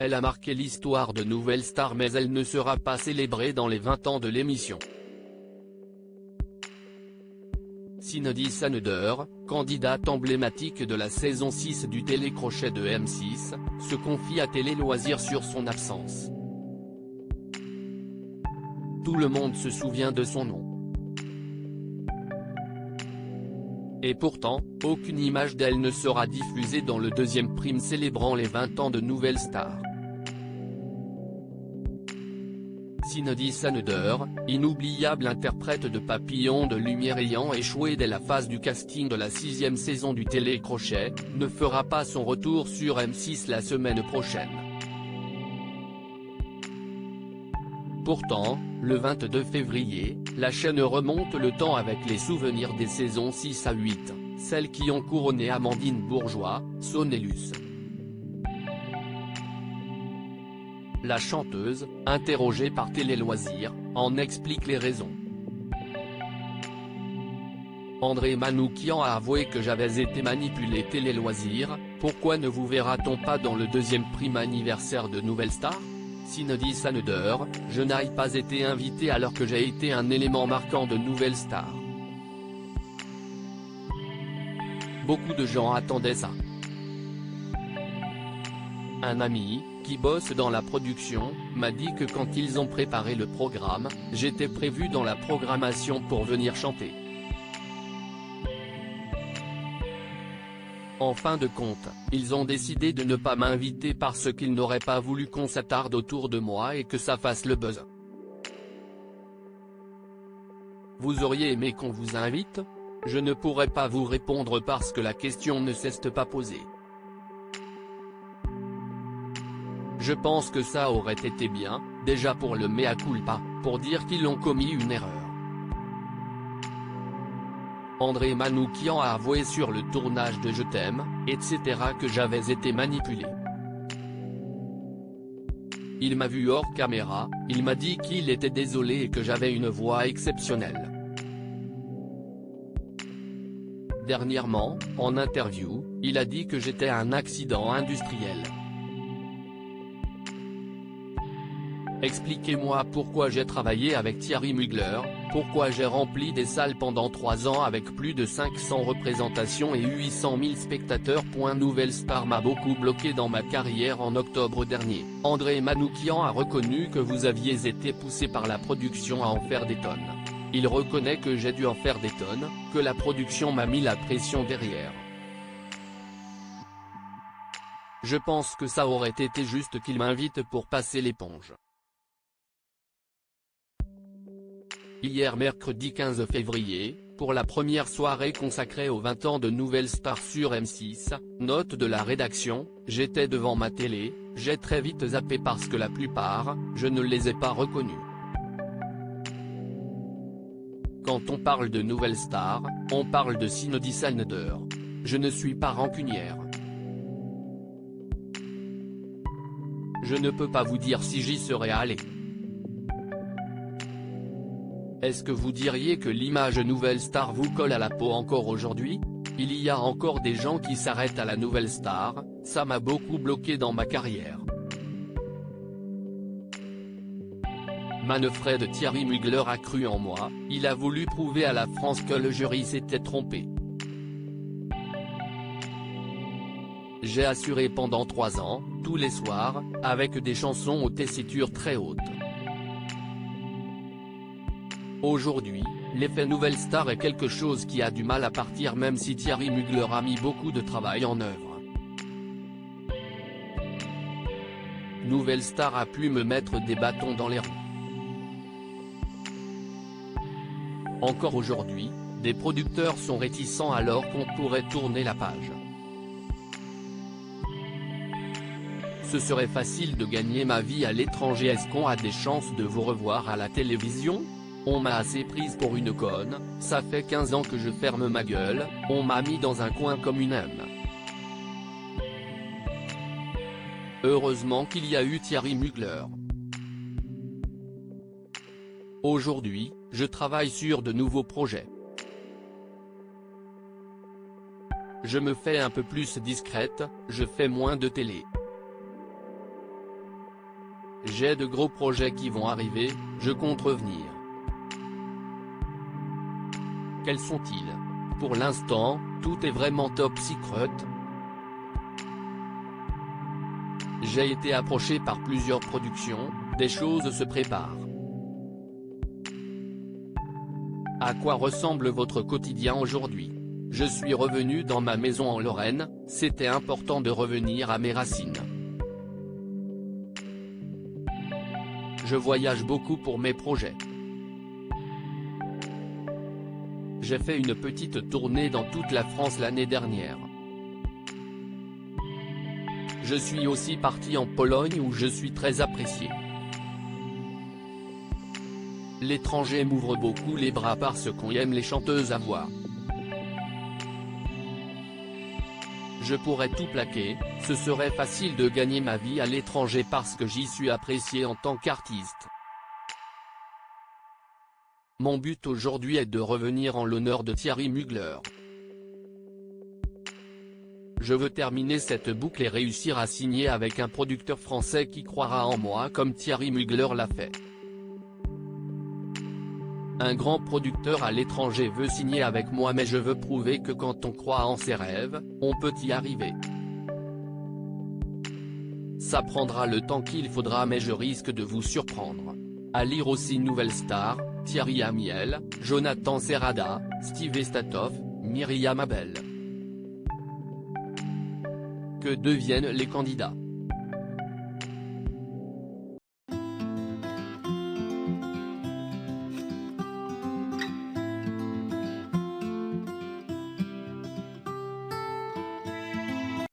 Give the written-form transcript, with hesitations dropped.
Elle a marqué l'histoire de Nouvelle Star mais elle ne sera pas célébrée dans les 20 ans de l'émission. Cindy Saneder, candidate emblématique de la saison 6 du télécrochet de M6, se confie à Télé Loisirs sur son absence. Tout le monde se souvient de son nom. Et pourtant, aucune image d'elle ne sera diffusée dans le deuxième prime célébrant les 20 ans de Nouvelle Star. Cindy Saneder, inoubliable interprète de Papillon de lumière ayant échoué dès la phase du casting de la 6e saison du télécrochet, ne fera pas son retour sur M6 la semaine prochaine. Pourtant, le 22 février, la chaîne remonte le temps avec les souvenirs des saisons 6 à 8, celles qui ont couronné Amandine Bourgeois, Sonelus. La chanteuse, interrogée par Télé Loisirs, en explique les raisons. André Manoukian a avoué que j'avais été manipulé. Télé Loisirs, pourquoi ne vous verra-t-on pas dans le deuxième prime anniversaire de Nouvelle Star? Cindy Saneder, je n'ai pas été invité alors que j'ai été un élément marquant de Nouvelle Star. Beaucoup de gens attendaient ça. Un ami, qui bosse dans la production, m'a dit que quand ils ont préparé le programme, j'étais prévu dans la programmation pour venir chanter. En fin de compte, ils ont décidé de ne pas m'inviter parce qu'ils n'auraient pas voulu qu'on s'attarde autour de moi et que ça fasse le buzz. Vous auriez aimé qu'on vous invite? Je ne pourrais pas vous répondre parce que la question ne s'est pas posée. Je pense que ça aurait été bien, déjà pour le mea culpa, pour dire qu'ils ont commis une erreur. André Manoukian a avoué sur le tournage de Je t'aime, etc. que j'avais été manipulé. Il m'a vu hors caméra, il m'a dit qu'il était désolé et que j'avais une voix exceptionnelle. Dernièrement, en interview, il a dit que j'étais un accident industriel. Expliquez-moi pourquoi j'ai travaillé avec Thierry Mugler, pourquoi j'ai rempli des salles pendant 3 ans avec plus de 500 représentations et 800 000 spectateurs. Nouvelle Star m'a beaucoup bloqué dans ma carrière. En octobre dernier, André Manoukian a reconnu que vous aviez été poussé par la production à en faire des tonnes. Il reconnaît que j'ai dû en faire des tonnes, que la production m'a mis la pression derrière. Je pense que ça aurait été juste qu'il m'invite pour passer l'éponge. Hier mercredi 15 février, pour la première soirée consacrée aux 20 ans de Nouvelle Star sur M6, note de la rédaction, j'étais devant ma télé, j'ai très vite zappé parce que la plupart, je ne les ai pas reconnus. Quand on parle de Nouvelle Star, on parle de Cindy Saneder. Je ne suis pas rancunière. Je ne peux pas vous dire si j'y serais allé. Est-ce que vous diriez que l'image Nouvelle Star vous colle à la peau encore aujourd'hui? Il y a encore des gens qui s'arrêtent à la Nouvelle Star, ça m'a beaucoup bloqué dans ma carrière. Manfred Thierry Mugler a cru en moi, il a voulu prouver à la France que le jury s'était trompé. J'ai assuré pendant 3 ans, tous les soirs, avec des chansons aux tessitures très hautes. Aujourd'hui, l'effet Nouvelle Star est quelque chose qui a du mal à partir même si Thierry Mugler a mis beaucoup de travail en œuvre. Nouvelle Star a pu me mettre des bâtons dans les roues. Encore aujourd'hui, des producteurs sont réticents alors qu'on pourrait tourner la page. Ce serait facile de gagner ma vie à l'étranger. Est-ce qu'on a des chances de vous revoir à la télévision? On m'a assez prise pour une conne, ça fait 15 ans que je ferme ma gueule, on m'a mis dans un coin comme une âme. Heureusement qu'il y a eu Thierry Mugler. Aujourd'hui, je travaille sur de nouveaux projets. Je me fais un peu plus discrète, je fais moins de télé. J'ai de gros projets qui vont arriver, je compte revenir. Quels sont-ils? Pour l'instant, tout est vraiment top secret. J'ai été approché par plusieurs productions, des choses se préparent. À quoi ressemble votre quotidien aujourd'hui? Je suis revenu dans ma maison en Lorraine, c'était important de revenir à mes racines. Je voyage beaucoup pour mes projets. J'ai fait une petite tournée dans toute la France l'année dernière. Je suis aussi parti en Pologne où je suis très apprécié. L'étranger m'ouvre beaucoup les bras parce qu'on aime les chanteuses à voix. Je pourrais tout plaquer, ce serait facile de gagner ma vie à l'étranger parce que j'y suis apprécié en tant qu'artiste. Mon but aujourd'hui est de revenir en l'honneur de Thierry Mugler. Je veux terminer cette boucle et réussir à signer avec un producteur français qui croira en moi comme Thierry Mugler l'a fait. Un grand producteur à l'étranger veut signer avec moi mais je veux prouver que quand on croit en ses rêves, on peut y arriver. Ça prendra le temps qu'il faudra mais je risque de vous surprendre. À lire aussi Nouvelle Star, Thierry Amiel, Jonathan Serrada, Steve Estatoff, Myriam Abel. Que deviennent les candidats?